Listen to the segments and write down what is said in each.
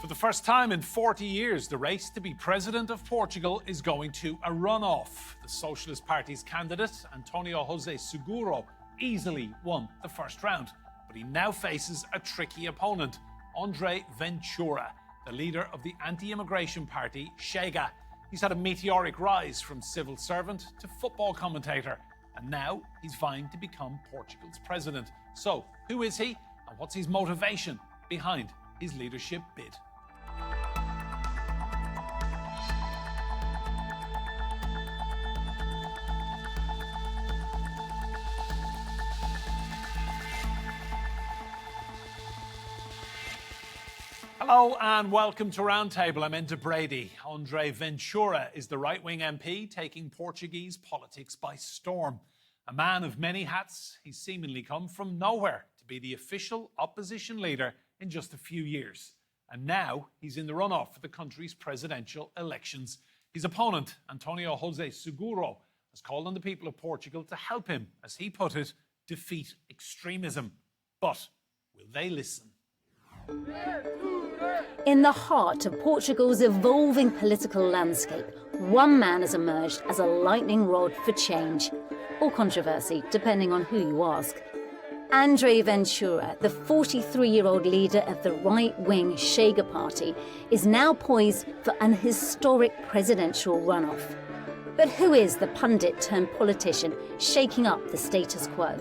For the first time in 40 years, the race to be president of Portugal is going to a runoff. The Socialist Party's candidate, António José Seguro, easily won the first round. But he now faces a tricky opponent, Andre Ventura, the leader of the anti-immigration party Chega. He's had a meteoric rise from civil servant to football commentator, and now he's vying to become Portugal's president. So, who is he, and what's his motivation behind his leadership bid? Hello and welcome to Roundtable. I'm Enda Brady. Andre Ventura is the right-wing MP taking Portuguese politics by storm. A man of many hats, he's seemingly come from nowhere to be the official opposition leader in just a few years. And now he's in the runoff for the country's presidential elections. His opponent, António José Seguro, has called on the people of Portugal to help him, as he put it, defeat extremism. But will they listen? In the heart of Portugal's evolving political landscape, one man has emerged as a lightning rod for change, or controversy, depending on who you ask. Andre Ventura, the 43-year-old leader of the right-wing Chega party, is now poised for an historic presidential runoff. But who is the pundit-turned-politician shaking up the status quo?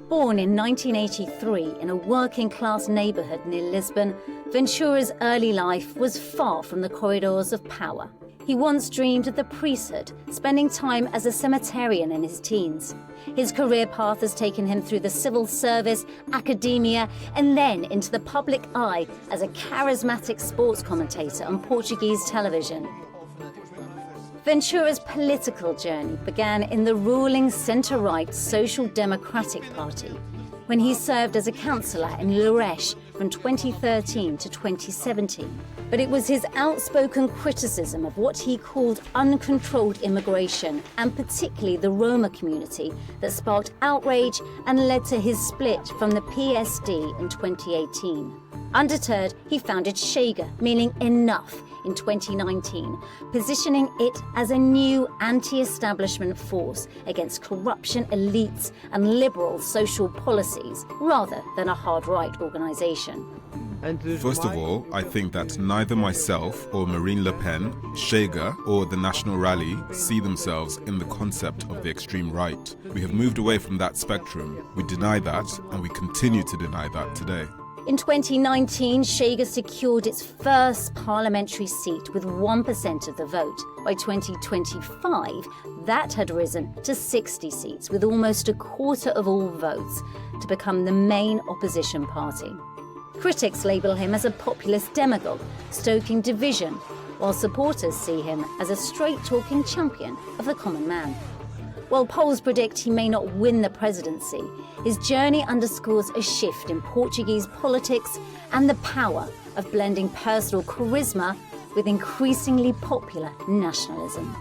Born in 1983 in a working-class neighbourhood near Lisbon, Ventura's early life was far from the corridors of power. He once dreamed of the priesthood, spending time as a cemeterian in his teens. His career path has taken him through the civil service, academia, and then into the public eye as a charismatic sports commentator on Portuguese television. Ventura's political journey began in the ruling centre-right Social Democratic Party, when he served as a councillor in Lures from 2013 to 2017. But it was his outspoken criticism of what he called uncontrolled immigration, and particularly the Roma community, that sparked outrage and led to his split from the PSD in 2018. Undeterred, he founded Chega, meaning enough, in 2019, positioning it as a new anti-establishment force against corruption elites and liberal social policies, rather than a hard-right organisation. First of all, I think that neither myself or Marine Le Pen, Chega or the National Rally see themselves in the concept of the extreme right. We have moved away from that spectrum. We deny that, and we continue to deny that today. In 2019, Chega secured its first parliamentary seat with 1% of the vote. By 2025, that had risen to 60 seats, with almost a quarter of all votes, to become the main opposition party. Critics label him as a populist demagogue, stoking division, while supporters see him as a straight-talking champion of the common man. While polls predict he may not win the presidency, his journey underscores a shift in Portuguese politics and the power of blending personal charisma with increasingly popular nationalism.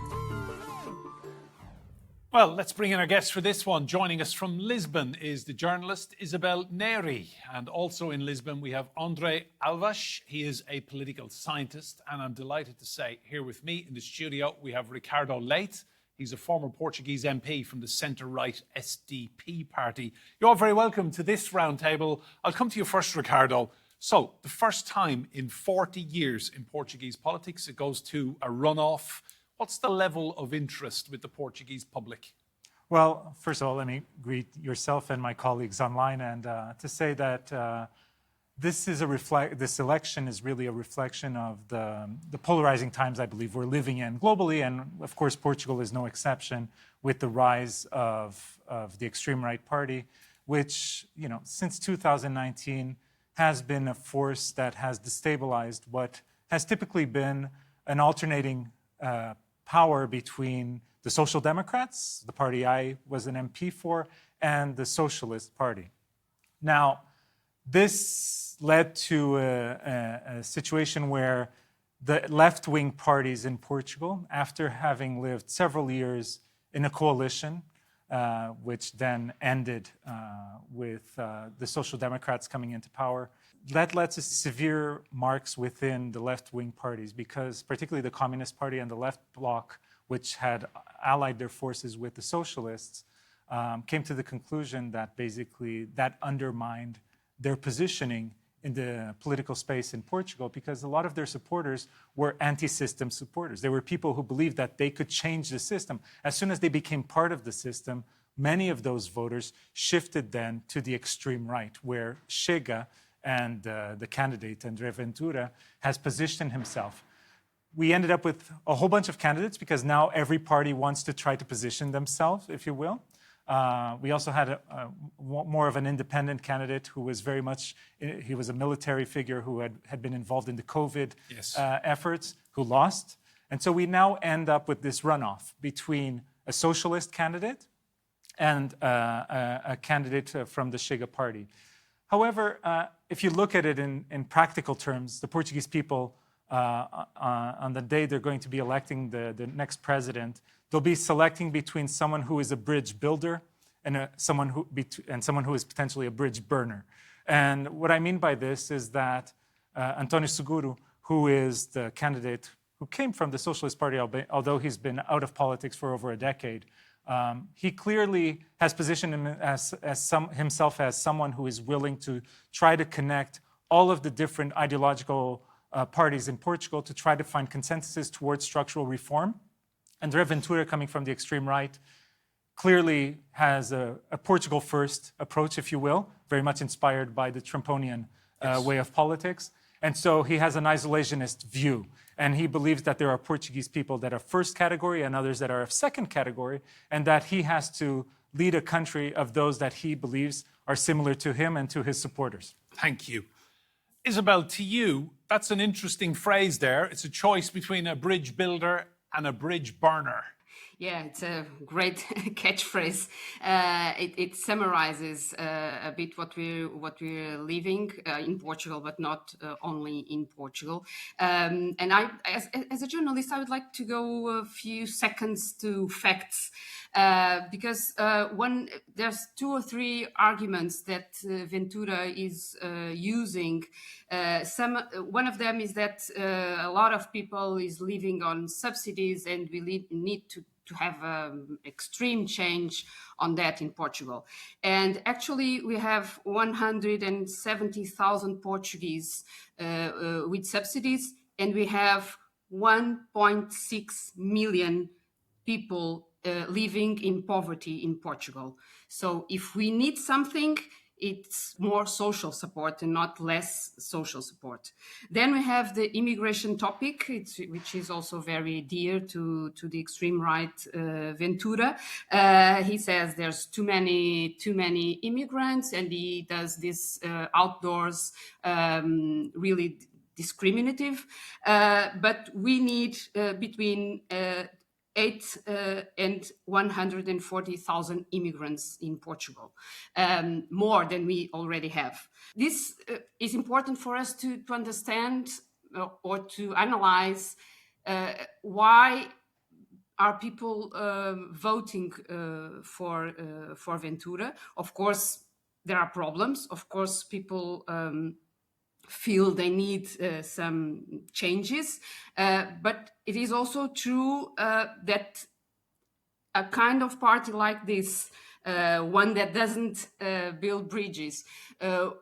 Well, let's bring in our guest for this one. Joining us from Lisbon is the journalist Isabel Neri. And also in Lisbon, we have Andre Alves. He is a political scientist. And I'm delighted to say, here with me in the studio, we have Ricardo Leite. He's a former Portuguese MP from the centre-right SDP party. You're all very welcome to this roundtable. I'll come to you first, Ricardo. So, the first time in 40 years in Portuguese politics, it goes to a runoff. What's the level of interest with the Portuguese public? Well, first of all, let me greet yourself and my colleagues online and to say that this election is really a reflection of the polarizing times I believe we're living in globally, and of course Portugal is no exception, with the rise of the extreme right party, which, you know, since 2019 has been a force that has destabilized what has typically been an alternating power between the Social Democrats, the party I was an MP for, and the Socialist Party. Now, this led to a situation where the left-wing parties in Portugal, after having lived several years in a coalition, which then ended with the Social Democrats coming into power, that led to severe marks within the left-wing parties, because particularly the Communist Party and the left bloc, which had allied their forces with the socialists, came to the conclusion that basically that undermined their positioning in the political space in Portugal, because a lot of their supporters were anti-system supporters. They were people who believed that they could change the system. As soon as they became part of the system, many of those voters shifted then to the extreme right, where Chega and the candidate, André Ventura, has positioned himself. We ended up with a whole bunch of candidates because now every party wants to try to position themselves, if you will. We also had more of an independent candidate who was very much, he was a military figure who had been involved in the COVID efforts, who lost. And so we now end up with this runoff between a socialist candidate and a candidate from the Chega party. However, if you look at it in practical terms, the Portuguese people, on the day they're going to be electing the next president, they'll be selecting between someone who is a bridge builder and someone who is potentially a bridge burner. And what I mean by this is that António Seguro, who is the candidate who came from the Socialist Party, although he's been out of politics for over a decade, he clearly has positioned himself as someone who is willing to try to connect all of the different ideological parties in Portugal to try to find consensuses towards structural reform. André Ventura, coming from the extreme right, clearly has a Portugal first approach, if you will, very much inspired by the Trumponian way of politics. And so he has an isolationist view. And he believes that there are Portuguese people that are first category and others that are of second category, and that he has to lead a country of those that he believes are similar to him and to his supporters. Thank you. Isabel, to you, that's an interesting phrase there. It's a choice between a bridge builder and a bridge burner. Yeah, it's a great catchphrase. It summarizes a bit what we're living in Portugal, but not only in Portugal. And as a journalist, I would like to go a few seconds to facts, because there's two or three arguments that Ventura is using. One of them is that a lot of people is living on subsidies, and we need to have extreme change on that in Portugal. And actually, we have 170,000 Portuguese with subsidies, and we have 1.6 million people living in poverty in Portugal. So if we need something, it's more social support and not less social support. Then we have the immigration topic, which is also very dear to the extreme right Ventura. He says there's too many immigrants, and he does this outdoors really discriminative. But we need between 8 and 140,000 immigrants in Portugal, more than we already have. This is important for us to understand or to analyze why are people voting for Ventura. Of course, there are problems. Of course, people feel they need some changes, but it is also true that a kind of party like this, one that doesn't build bridges,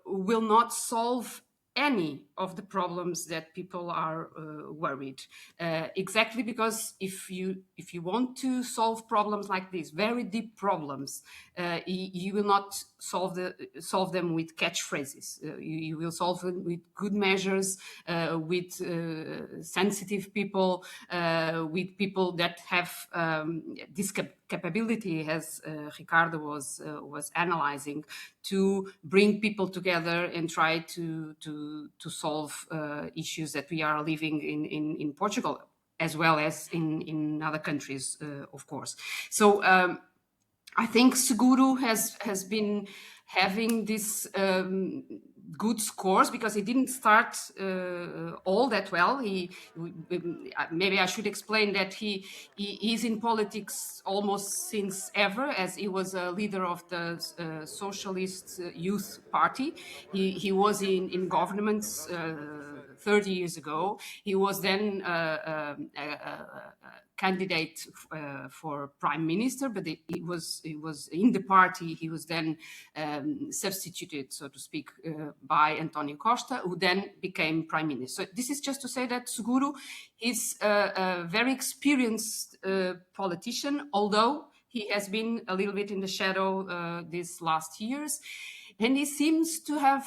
will not solve any of the problems that people are worried. Exactly because if you want to solve problems like this, very deep problems, you will not solve them with catchphrases. You will solve them with good measures, with sensitive people, with people that have this capability, as Ricardo was analyzing, to bring people together and try to solve issues that we are living in Portugal, as well as in other countries, of course. So I think Seguro has been having this good scores because he didn't start all that well. Maybe I should explain that he is in politics almost since ever, as he was a leader of the Socialist Youth Party. He was in governments 30 years ago. He was then candidate for prime minister, but he was in the party. He was then substituted, so to speak, by António Costa, who then became prime minister. So this is just to say that Seguro is a very experienced politician, although he has been a little bit in the shadow these last years. And he seems to have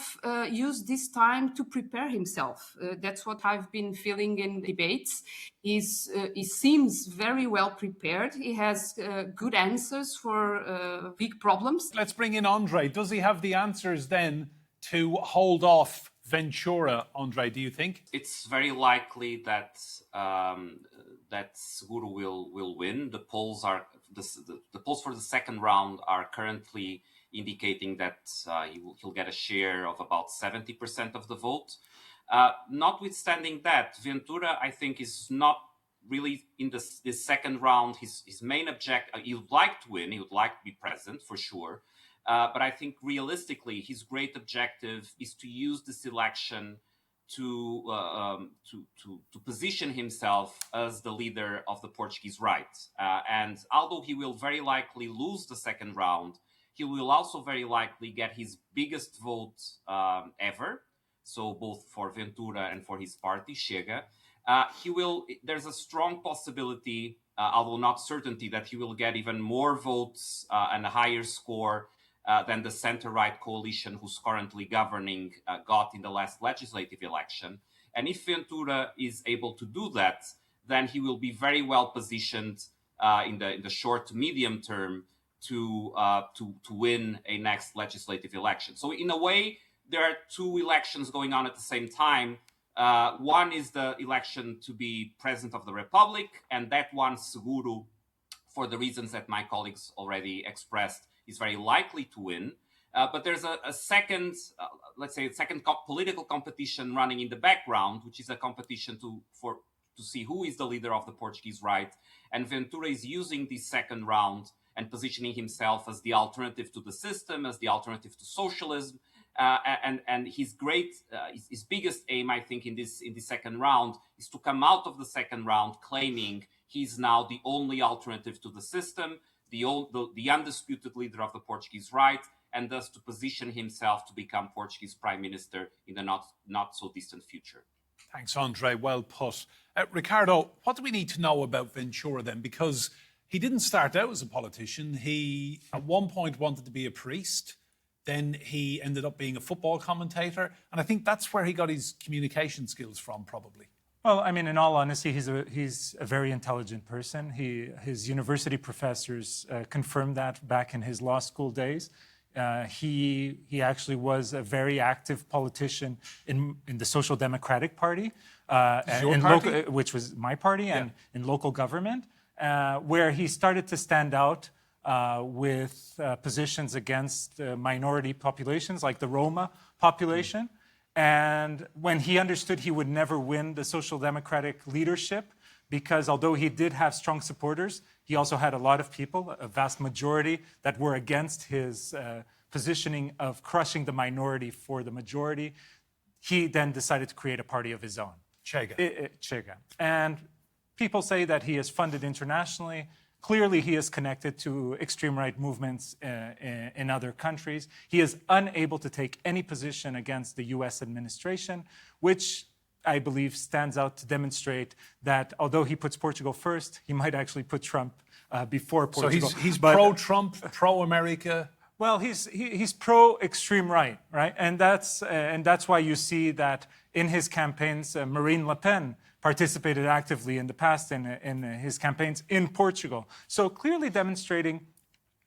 used this time to prepare himself. That's what I've been feeling in debates. He seems very well prepared. He has good answers for big problems. Let's bring in Andre. Does he have the answers then to hold off Ventura, Andre, do you think? It's very likely that that Seguro will win. The polls for the second round are currently indicating that he'll get a share of about 70% of the vote. Notwithstanding that, Ventura, I think, is not really in this second round. His main objective, he would like to win, he would like to be present for sure. But I think realistically, his great objective is to use this election to position himself as the leader of the Portuguese right. And although he will very likely lose the second round, he will also very likely get his biggest vote ever. So both for Ventura and for his party, Chega. There's a strong possibility, although not certainty, that he will get even more votes and a higher score than the center-right coalition who's currently governing got in the last legislative election. And if Ventura is able to do that, then he will be very well positioned in the short to medium term to win a next legislative election. So in a way, there are two elections going on at the same time. One is the election to be president of the Republic, and that one, Seguro, for the reasons that my colleagues already expressed, is very likely to win. But there's a second, political competition running in the background, which is a competition to see who is the leader of the Portuguese right. And Ventura is using this second round and positioning himself as the alternative to the system, as the alternative to socialism. And his biggest aim, I think, in this second round is to come out of the second round claiming he's now the only alternative to the system, the undisputed leader of the Portuguese right, and thus to position himself to become Portuguese prime minister in the not so distant future. Thanks, Andre. Well put. Ricardo, what do we need to know about Ventura then? Because he didn't start out as a politician. He, at one point, wanted to be a priest. Then he ended up being a football commentator. And I think that's where he got his communication skills from, probably. Well, I mean, in all honesty, he's a very intelligent person. His university professors confirmed that back in his law school days. He actually was a very active politician in the Social Democratic Party, which was my party, and in local government, where he started to stand out with positions against minority populations like the Roma population. And when he understood he would never win the Social Democratic leadership, because although he did have strong supporters, he also had a lot of people, a vast majority, that were against his positioning of crushing the minority for the majority, he then decided to create a party of his own. Chega. And people say that he is funded internationally. Clearly, he is connected to extreme right movements in other countries. He is unable to take any position against the US administration, which I believe stands out to demonstrate that although he puts Portugal first, he might actually put Trump before Portugal. So he's pro-Trump, pro-America? Well, he's pro-extreme right? And that's why you see that in his campaigns, Marine Le Pen participated actively in the past in his campaigns in Portugal. So clearly demonstrating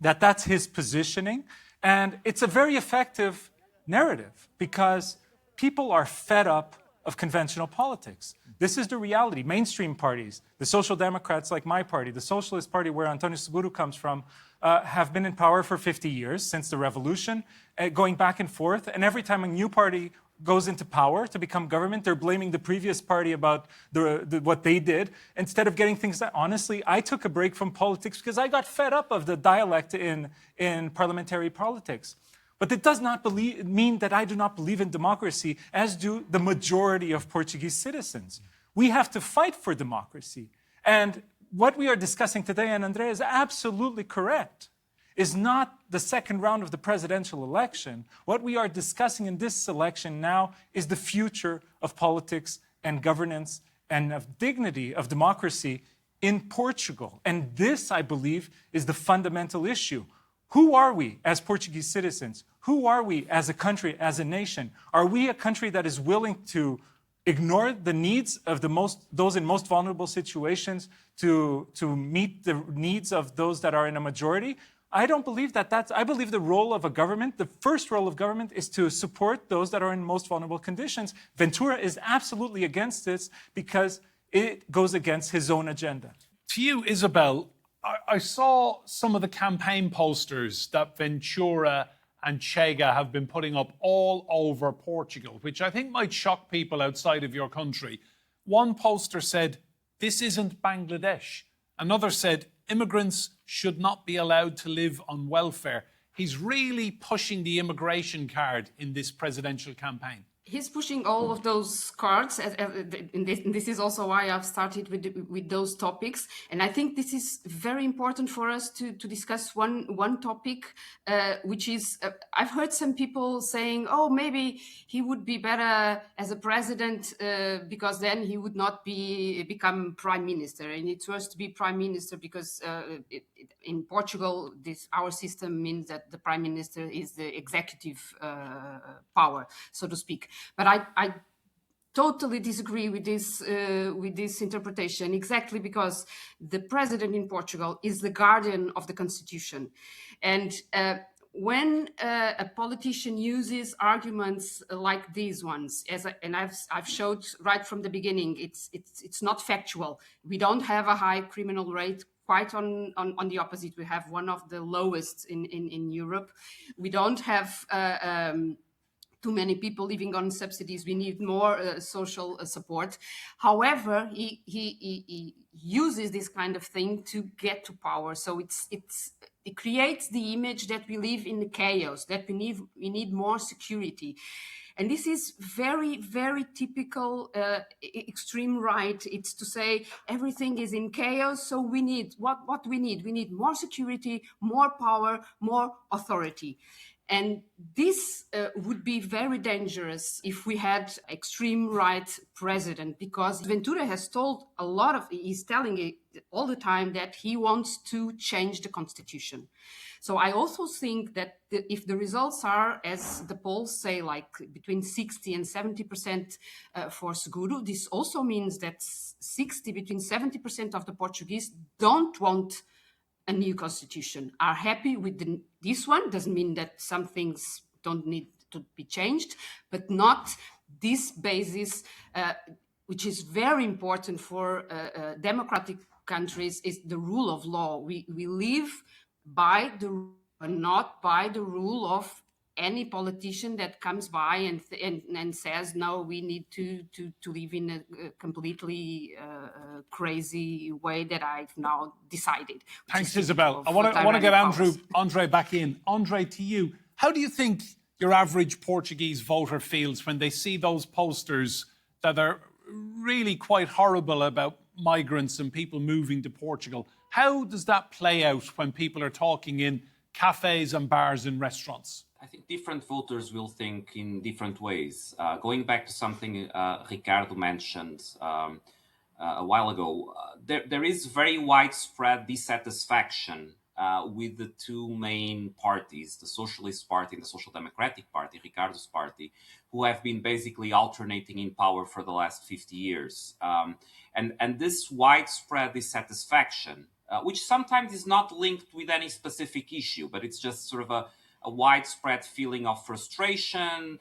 that that's his positioning. And it's a very effective narrative because people are fed up of conventional politics. This is the reality. Mainstream parties, the Social Democrats like my party, the Socialist Party where António Seguro comes from, have been in power for 50 years, since the revolution, going back and forth. And every time a new party goes into power to become government, they're blaming the previous party about what they did, instead of getting things done. Honestly, I took a break from politics because I got fed up of the dialect in parliamentary politics. But it does not mean that I do not believe in democracy, as do the majority of Portuguese citizens. We have to fight for democracy. And what we are discussing today, and André is absolutely correct, is not the second round of the presidential election. What we are discussing in this election now is the future of politics and governance and of dignity of democracy in Portugal. And this, I believe, is the fundamental issue. Who are we as Portuguese citizens? Who are we as a country, as a nation? Are we a country that is willing to ignore the needs of those in most vulnerable situations to meet the needs of those that are in a majority? I don't believe that. I believe the role of a government, the first role of government, is to support those that are in most vulnerable conditions. Ventura is absolutely against this because it goes against his own agenda. To you, Isabel, I saw some of the campaign posters that Ventura and Chega have been putting up all over Portugal, which I think might shock people outside of your country. One poster said, "This isn't Bangladesh." Another said, "Immigrants should not be allowed to live on welfare." He's really pushing the immigration card in this presidential campaign. He's pushing all of those cards, and this is also why I've started with those topics. And I think this is very important for us to discuss one topic, which is, I've heard some people saying, oh, maybe he would be better as a president because then he would not become prime minister. And it's worse to be prime minister because in Portugal, our system means that the prime minister is the executive power, so to speak. But I totally disagree with this interpretation, exactly because the president in Portugal is the guardian of the constitution. And when a politician uses arguments like these ones, and I've showed right from the beginning, it's not factual. We don't have a high criminal rate. Quite on the opposite, we have one of the lowest in Europe. We don't have too many people living on subsidies. We need more social support. However, he uses this kind of thing to get to power. So it creates the image that we live in the chaos, that we need more security. And this is very, very typical extreme right. It's to say everything is in chaos, so we need what we need. We need more security, more power, more authority. And this would be very dangerous if we had extreme right president, because Ventura has told he's telling it all the time that he wants to change the constitution. So I also think that if the results are, as the polls say, like between 60 and 70% for Seguro, this also means that between 70% of the Portuguese don't want a new constitution, are happy with this one. Doesn't mean that some things don't need to be changed, but not this basis, which is very important for democratic countries, is the rule of law. We live by not by the rule of any politician that comes by and says, no, we need to live in a completely crazy way that I've now decided. Thanks, Isabel. I want to get Andre back in. Andre, to you, how do you think your average Portuguese voter feels when they see those posters that are really quite horrible about migrants and people moving to Portugal? How does that play out when people are talking in cafes and bars and restaurants? I think different voters will think in different ways. Going back to something Ricardo mentioned a while ago, there is very widespread dissatisfaction with the two main parties, the Socialist Party and the Social Democratic Party, Ricardo's party, who have been basically alternating in power for the last 50 years. And this widespread dissatisfaction, which sometimes is not linked with any specific issue, but it's just sort of a widespread feeling of frustration,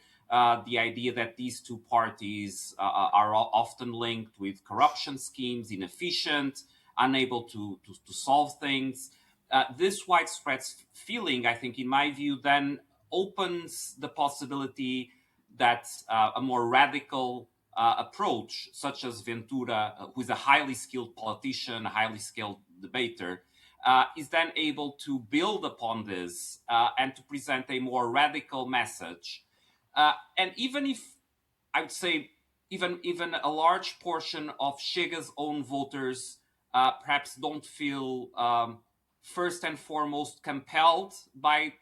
the idea that these two parties are often linked with corruption schemes, inefficient, unable to solve things. This widespread feeling, I think, in my view, then opens the possibility that a more radical approach, such as Ventura, who is a highly skilled politician, a highly skilled debater, is then able to build upon this and to present a more radical message. And even if, I would say, even a large portion of Chega's own voters perhaps don't feel first and foremost compelled by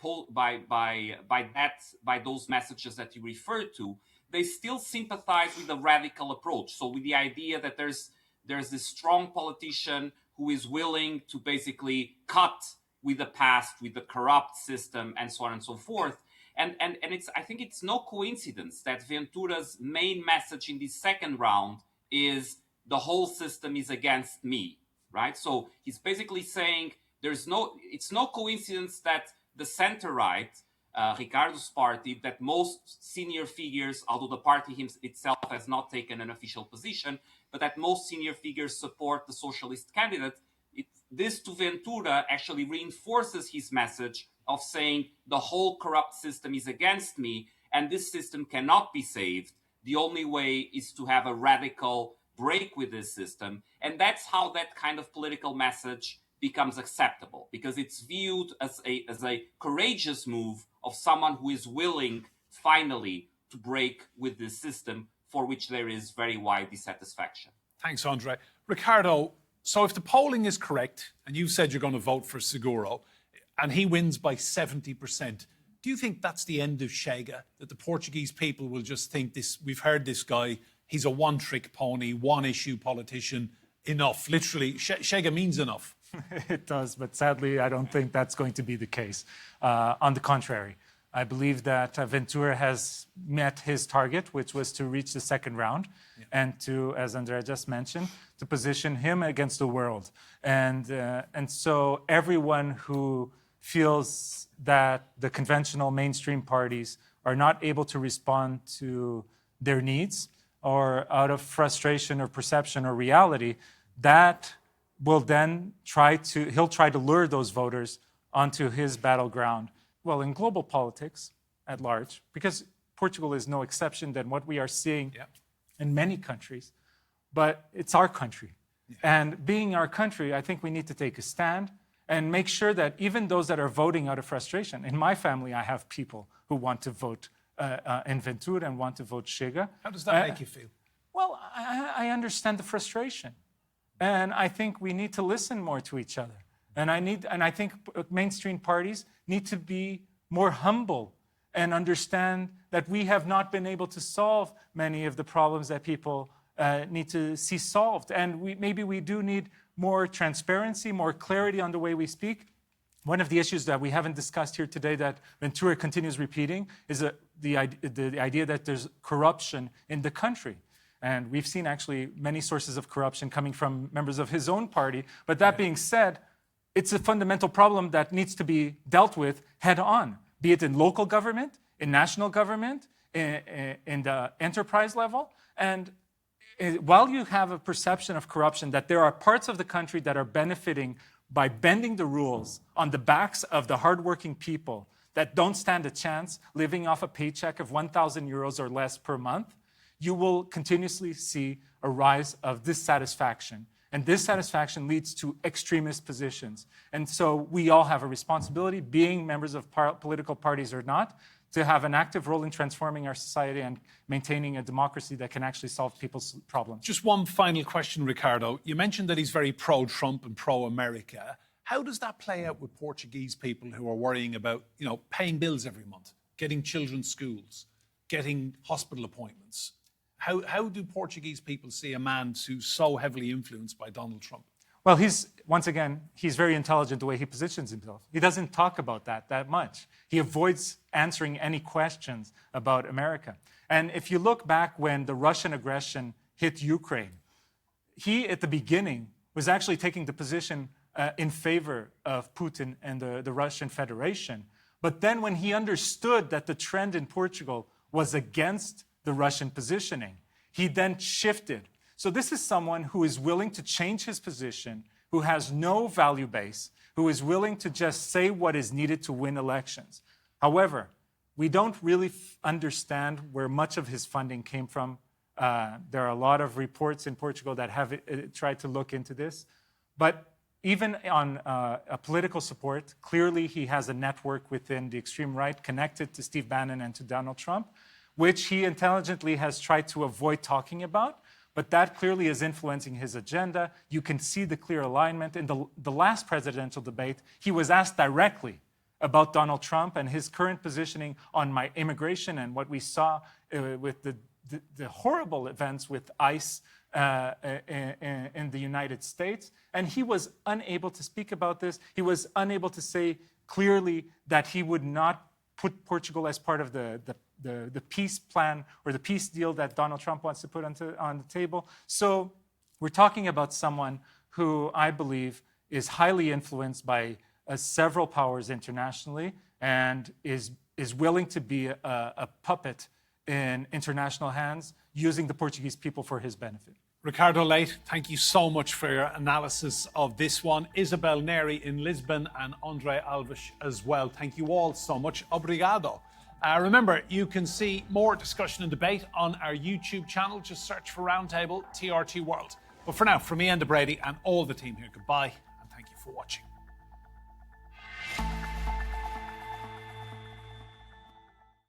those messages that you referred to, they still sympathize with the radical approach. So with the idea that there's this strong politician who is willing to basically cut with the past, with the corrupt system, and so on and so forth. And I think it's no coincidence that Ventura's main message in this second round is the whole system is against me, right? So he's basically saying it's no coincidence that the center-right, Ricardo's party, that most senior figures, although the party itself has not taken an official position, but that most senior figures support the socialist candidate. This to Ventura actually reinforces his message of saying the whole corrupt system is against me and this system cannot be saved. The only way is to have a radical break with this system. And that's how that kind of political message becomes acceptable, because it's viewed as a courageous move of someone who is willing finally to break with this system for which there is very wide dissatisfaction. Thanks, Andre. Ricardo, so if the polling is correct, and you said you're going to vote for Seguro, and he wins by 70%, do you think that's the end of Chega? That the Portuguese people will just think this, we've heard this guy, he's a one-trick pony, one-issue politician, enough. Literally, Chega means enough. It does, but sadly, I don't think that's going to be the case. On the contrary, I believe that Ventura has met his target, which was to reach the second round, and to, as André just mentioned, to position him against the world. And so everyone who feels that the conventional mainstream parties are not able to respond to their needs, or out of frustration or perception or reality, that will then he'll try to lure those voters onto his battleground. Well, in global politics at large, because Portugal is no exception than what we are seeing in many countries, but it's our country. And being our country, I think we need to take a stand and make sure that even those that are voting out of frustration, in my family, I have people who want to vote in Ventura and want to vote Chega. How does that make you feel? Well, I understand the frustration. And I think we need to listen more to each other. And I think mainstream parties need to be more humble and understand that we have not been able to solve many of the problems that people need to see solved. And maybe we do need more transparency, more clarity on the way we speak. One of the issues that we haven't discussed here today that Ventura continues repeating is the idea that there's corruption in the country. And we've seen actually many sources of corruption coming from members of his own party. But that being said, it's a fundamental problem that needs to be dealt with head on, be it in local government, in national government, in the enterprise level. And while you have a perception of corruption, that there are parts of the country that are benefiting by bending the rules on the backs of the hardworking people that don't stand a chance living off a paycheck of 1,000 euros or less per month, you will continuously see a rise of dissatisfaction. And dissatisfaction leads to extremist positions. And so we all have a responsibility, being members of political parties or not, to have an active role in transforming our society and maintaining a democracy that can actually solve people's problems. Just one final question, Ricardo. You mentioned that he's very pro-Trump and pro-America. How does that play out with Portuguese people who are worrying about, paying bills every month, getting children's schools, getting hospital appointments? How do Portuguese people see a man who's so heavily influenced by Donald Trump? Well, he's very intelligent the way he positions himself. He doesn't talk about that much. He avoids answering any questions about America. And if you look back when the Russian aggression hit Ukraine, he, at the beginning, was actually taking the position in favor of Putin and the Russian Federation. But then when he understood that the trend in Portugal was against the Russian positioning. He then shifted. So this is someone who is willing to change his position, who has no value base, who is willing to just say what is needed to win elections. However, we don't really understand where much of his funding came from. There are a lot of reports in Portugal that have tried to look into this. But even on a political support, clearly he has a network within the extreme right connected to Steve Bannon and to Donald Trump, which he intelligently has tried to avoid talking about. But that clearly is influencing his agenda. You can see the clear alignment. In the last presidential debate, he was asked directly about Donald Trump and his current positioning on immigration and what we saw with the horrible events with ICE in the United States. And he was unable to speak about this. He was unable to say clearly that he would not put Portugal as part of the peace plan or the peace deal that Donald Trump wants to put on the table. So we're talking about someone who I believe is highly influenced by several powers internationally and is willing to be a puppet in international hands, using the Portuguese people for his benefit. Ricardo Leite, thank you so much for your analysis of this one. Isabel Neri in Lisbon and Andre Alves as well. Thank you all so much. Obrigado. Remember, you can see more discussion and debate on our YouTube channel. Just search for Roundtable TRT World. But for now, from me, Enda Brady, and all the team here, goodbye and thank you for watching.